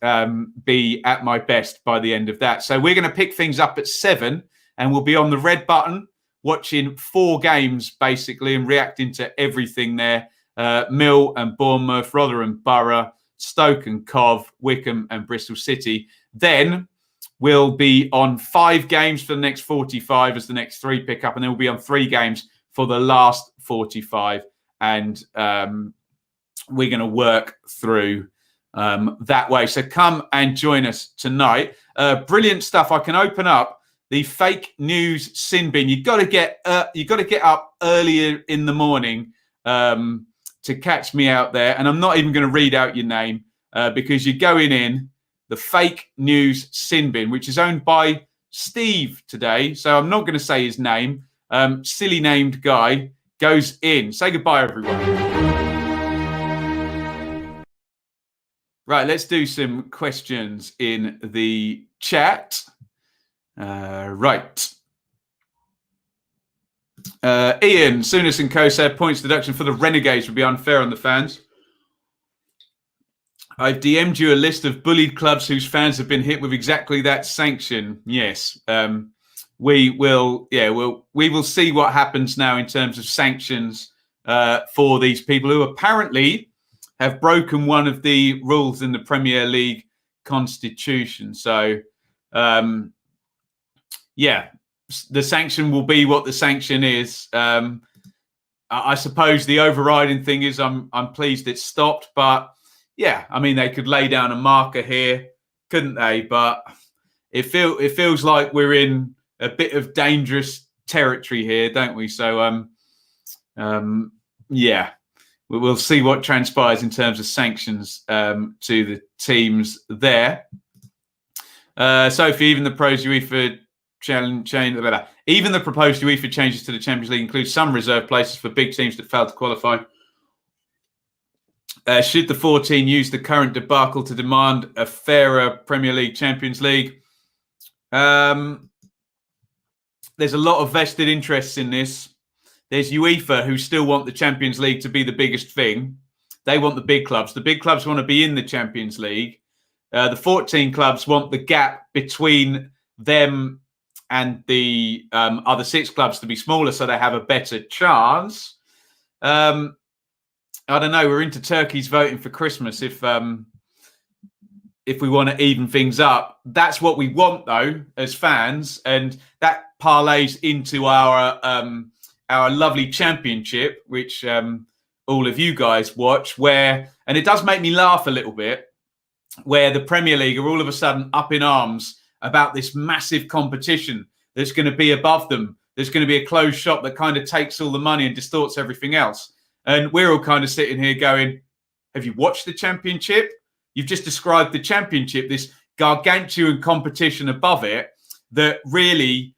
be at my best by the end of that. So we're going to pick things up at 7, and we'll be on the red button watching 4 games, basically, and reacting to everything there. Mill and Bournemouth, Rotherham Borough, Stoke and Cov, Wickham and Bristol City. Then we'll be on 5 games for the next 45 as the next 3 pick up, and then we'll be on 3 games for the last 45. And we're going to work through that way. So come and join us tonight. Brilliant stuff. I can open up the fake news sin bin. You've got to get up earlier in the morning to catch me out there. And I'm not even going to read out your name because you're going in the fake news sin bin, which is owned by Steve today. So I'm not going to say his name. Silly named guy goes in. Say goodbye, everyone. Right, let's do some questions in the chat. Right. Iain, Souness and Co said points deduction for the Renegades would be unfair on the fans. I've DM'd you a list of bullied clubs whose fans have been hit with exactly that sanction. Yes. We will see what happens now in terms of sanctions for these people who apparently have broken one of the rules in the Premier League constitution. So, the sanction will be what the sanction is. I suppose the overriding thing is I'm pleased it stopped, but yeah, I mean, they could lay down a marker here, couldn't they? But it feels like we're in a bit of dangerous territory here, don't we? So, we'll see what transpires in terms of sanctions to the teams there. Sophie, even the proposed UEFA changes to the Champions League include some reserve places for big teams that failed to qualify. Should the 14 use the current debacle to demand a fairer Premier League, Champions League? there's a lot of vested interests in this. There's UEFA, who still want the Champions League to be the biggest thing. They want the big clubs. The big clubs want to be in the Champions League. The 14 clubs want the gap between them and the other 6 clubs to be smaller, so they have a better chance. I don't know. We're into turkeys voting for Christmas if we want to even things up. That's what we want, though, as fans, and that parlays into our lovely championship, which all of you guys watch. And it does make me laugh a little bit, where the Premier League are all of a sudden up in arms about this massive competition that's going to be above them. There's going to be a closed shop that kind of takes all the money and distorts everything else. And we're all kind of sitting here going, have you watched the Championship? You've just described the Championship, this gargantuan competition above it that really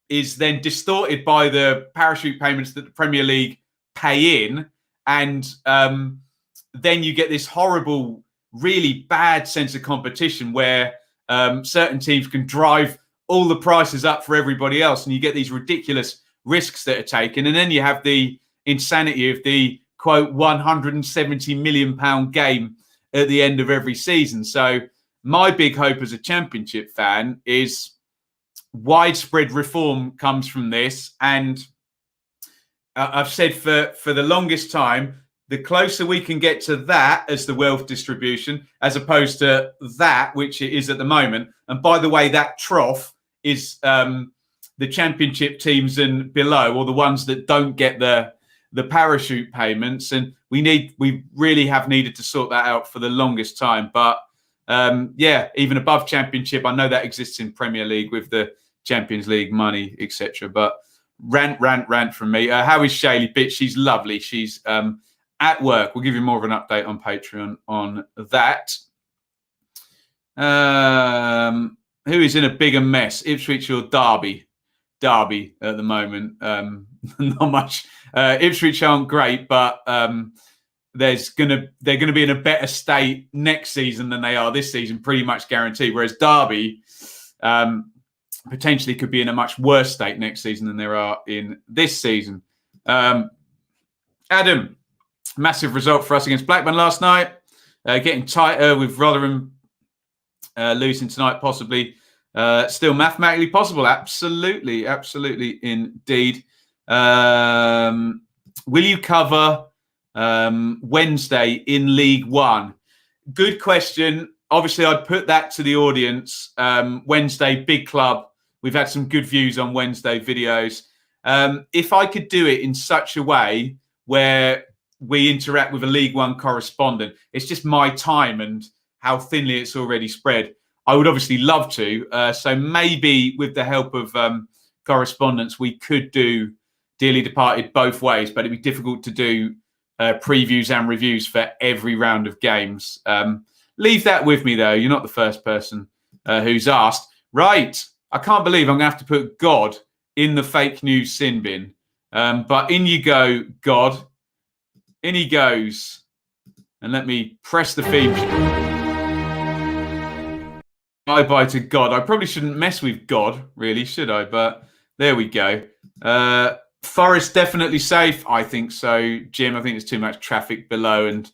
is then distorted by the parachute payments that the Premier League pay in. And then you get this horrible, really bad sense of competition where certain teams can drive all the prices up for everybody else, and you get these ridiculous risks that are taken. And then you have the insanity of the, quote, £170 million game at the end of every season. So my big hope as a Championship fan is widespread reform comes from this. And I've said for the longest time, the closer we can get to that as the wealth distribution, as opposed to that, which it is at the moment. And by the way, that trough is the Championship teams and below, or the ones that don't get the parachute payments. And we really have needed to sort that out for the longest time. But even above Championship, I know that exists in Premier League with the Champions League money, etc. But rant from me. How is Shaylee? Bitch, she's lovely. She's at work. We'll give you more of an update on Patreon on that. Who is in a bigger mess, Ipswich or Derby? Derby at the moment. Not much. Ipswich aren't great, but they're going to be in a better state next season than they are this season, pretty much guaranteed. Whereas Derby potentially could be in a much worse state next season than they are in this season. Adam, massive result for us against Blackburn last night. Getting tighter with Rotherham losing tonight, possibly. Still mathematically possible. Absolutely indeed. Will you cover Wednesday in League One? Good question. Obviously, I'd put that to the audience. Wednesday, big club. We've had some good views on Wednesday videos. If I could do it in such a way where we interact with a League One correspondent, it's just my time and how thinly it's already spread. I would obviously love to. So maybe with the help of correspondents, we could do Dearly Departed both ways, but it'd be difficult to do previews and reviews for every round of games. Leave that with me, though. You're not the first person who's asked. Right. I can't believe I'm going to have to put God in the fake news sin bin. But in you go, God. In he goes. And let me press the theme. Bye-bye to God. I probably shouldn't mess with God, really, should I? But there we go. Forest definitely safe. I think so, Jim. I think there's too much traffic below, and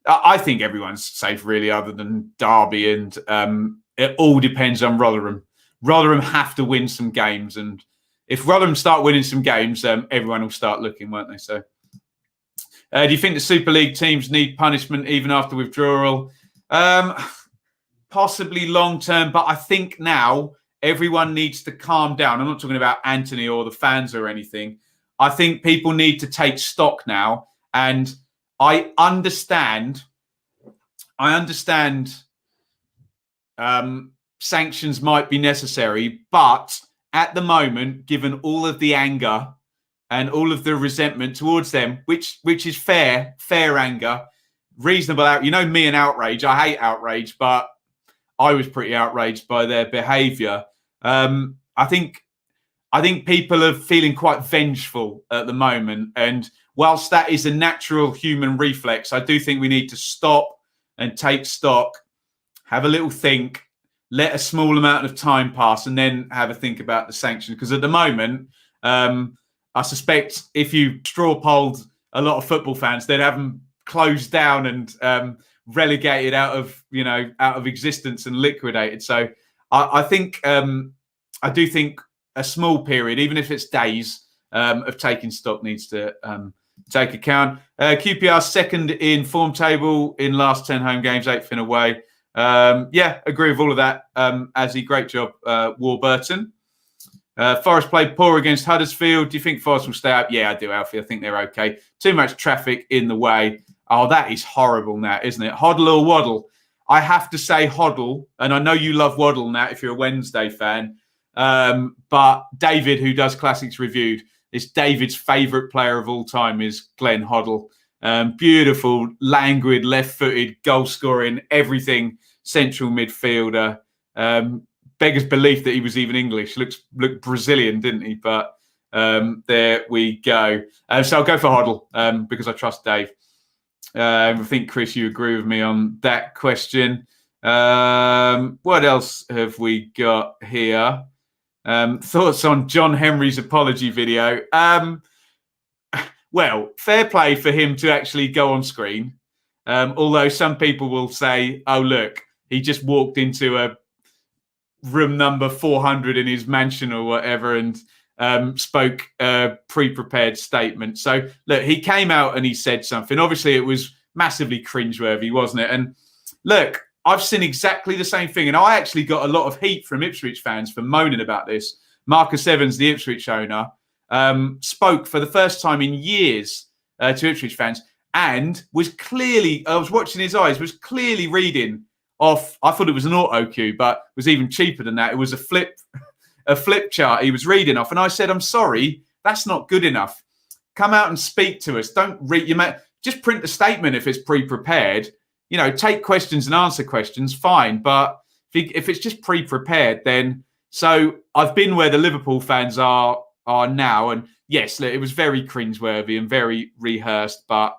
I think everyone's safe, really, other than Derby, and it all depends on Rotherham. Rotherham have to win some games, and if Rotherham start winning some games, everyone will start looking, won't they? So, do you think the Super League teams need punishment even after withdrawal? Possibly long term, but I think now everyone needs to calm down. I'm not talking about Anthony or the fans or anything. I think people need to take stock now. And I understand sanctions might be necessary, but at the moment, given all of the anger and all of the resentment towards them, which is fair anger, reasonable out. Me and outrage. I hate outrage, but I was pretty outraged by their behaviour. I think people are feeling quite vengeful at the moment. And whilst that is a natural human reflex, I do think we need to stop and take stock, have a little think, let a small amount of time pass and then have a think about the sanction. Because at the moment, I suspect if you straw polled a lot of football fans, they'd have them closed down and relegated out of existence and liquidated. So I think I do think a small period, even if it's days, of taking stock needs to take account. QPR second in form table in last 10 home games, 8th in away. Agree with all of that. Azzy, great job, Warburton. Forest played poor against Huddersfield. Do you think Forest will stay up? Yeah, I do, Alfie. I think they're okay. Too much traffic in the way. Oh, that is horrible, Nat, isn't it? Hoddle or waddle? I have to say Hoddle, and I know you love Waddle, Nat, if you're a Wednesday fan. But David, who does Classics Reviewed, is David's favourite player of all time is Glenn Hoddle. Beautiful, languid, left-footed, goal-scoring, everything, central midfielder. Beggars belief that he was even English. Looked Brazilian, didn't he? But there we go. So I'll go for Hoddle because I trust Dave. I think, Chris, you agree with me on that question. What else have we got here? Thoughts on John Henry's apology video? Well, fair play for him to actually go on screen. Although some people will say, oh, look, he just walked into a room number 400 in his mansion or whatever and spoke a pre-prepared statement. So, look, he came out and he said something. Obviously, it was massively cringeworthy, wasn't it? And look, I've seen exactly the same thing. And I actually got a lot of heat from Ipswich fans for moaning about this. Marcus Evans, the Ipswich owner, spoke for the first time in years to Ipswich fans and was clearly, I was watching his eyes, was clearly reading off, I thought it was an auto cue, but it was even cheaper than that. It was a flip chart he was reading off. And I said, I'm sorry, that's not good enough. Come out and speak to us. Don't read, just print the statement if it's pre-prepared. Take questions and answer questions, fine. But if it's just pre-prepared, then... So I've been where the Liverpool fans are now. And yes, it was very cringeworthy and very rehearsed. But,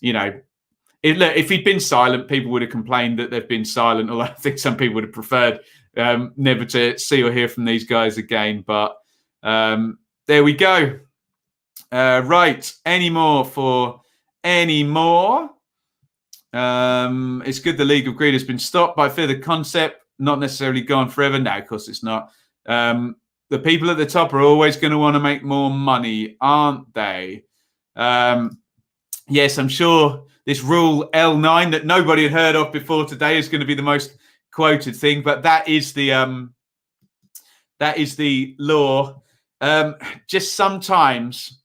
if he'd been silent, people would have complained that they've been silent. Although I think some people would have preferred never to see or hear from these guys again. But there we go. Right. Any more? It's good the League of Greed has been stopped, but I fear the concept not necessarily gone forever. No, of course it's not. The people at the top are always going to want to make more money, aren't they? Yes, I'm sure this rule L9 that nobody had heard of before today is going to be the most quoted thing, but that is the law. Just sometimes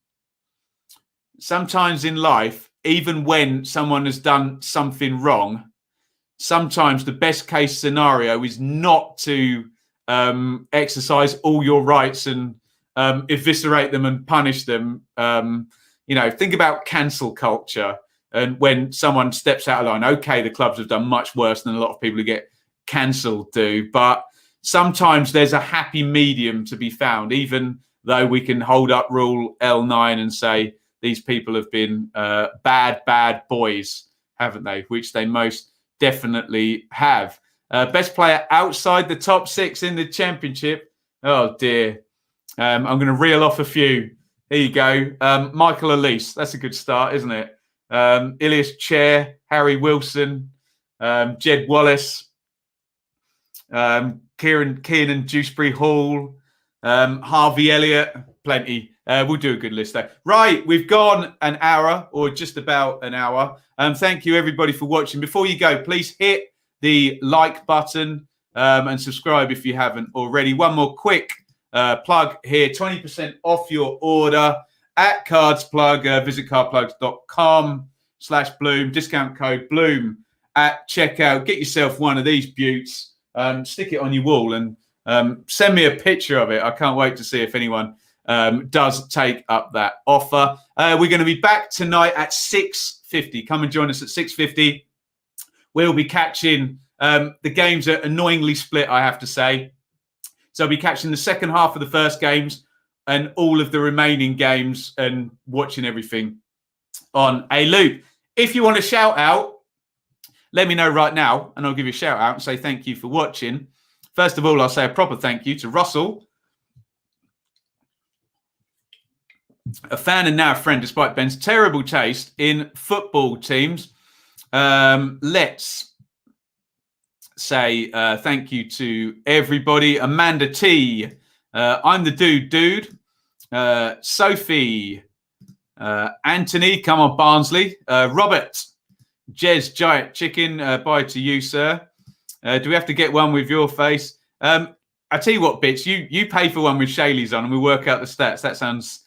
in life, even when someone has done something wrong, sometimes the best case scenario is not to exercise all your rights and eviscerate them and punish them. Think about cancel culture and when someone steps out of line. Okay, the clubs have done much worse than a lot of people who get cancelled do, but sometimes there's a happy medium to be found, even though we can hold up rule L9 and say these people have been bad boys, haven't they? Which they most definitely have. Best player outside the top 6 in the championship. Oh, dear. I'm going to reel off a few. Here you go. Michael Elise. That's a good start, isn't it? Ilias Chair, Harry Wilson, Jed Wallace, Kieran Dewsbury Hall, Harvey Elliott. Plenty. We'll do a good list there. Right, we've gone an hour or just about an hour. Thank you, everybody, for watching. Before you go, please hit the like button and subscribe if you haven't already. One more quick plug here. 20% off your order at Cards Plug. Visit cardplugs.com/Bloom. Discount code Bloom at checkout. Get yourself one of these beauts. Stick it on your wall and send me a picture of it. I can't wait to see if anyone does take up that offer. We're going to be back tonight at 6:50. Come and join us at 6:50. We'll be catching the games are annoyingly split, I have to say. So I'll be catching the second half of the first games and all of the remaining games and watching everything on a loop. If you want to shout out, let me know right now and I'll give you a shout out and say thank you for watching. First of all, I'll say a proper thank you to Russell, a fan and now a friend, despite Ben's terrible taste in football teams. Let's say thank you to everybody. Amanda T, I'm the dude. Sophie, Anthony, come on, Barnsley. Robert, Jez, Giant Chicken, bye to you, sir. Do we have to get one with your face? I tell you what, Bits, you pay for one with Shayleys on and we work out the stats. That sounds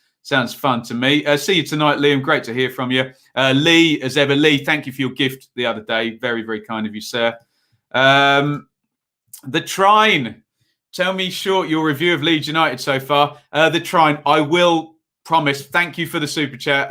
fun to me. See you tonight, Liam. Great to hear from you. Lee, as ever. Lee, thank you for your gift the other day. Very, very kind of you, sir. The Trine. Tell me short your review of Leeds United so far. The Trine, I will promise. Thank you for the super chat.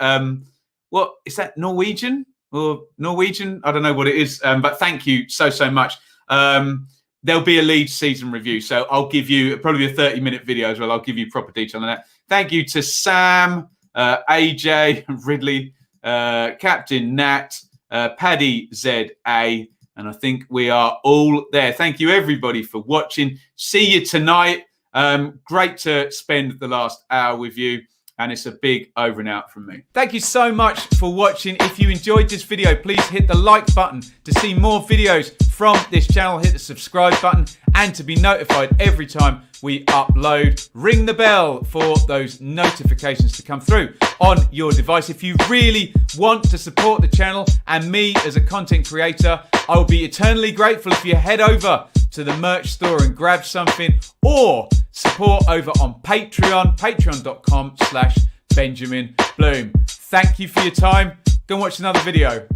What is that, Norwegian or Norwegian? I don't know what it is, but thank you so much. There'll be a Leeds season review, so I'll give you probably a 30-minute video as well. I'll give you proper detail on that. Thank you to Sam, AJ, Ridley, Captain Nat, Paddy ZA, and I think we are all there. Thank you, everybody, for watching. See you tonight. Great to spend the last hour with you. And it's a big over and out from me. Thank you so much for watching. If you enjoyed this video, please hit the like button to see more videos from this channel. Hit the subscribe button and to be notified every time we upload. Ring the bell for those notifications to come through on your device. If you really want to support the channel and me as a content creator, I will be eternally grateful if you head over to the merch store and grab something, or support over on Patreon, patreon.com/Benjamin Bloom. Thank you for your time. Go and watch another video.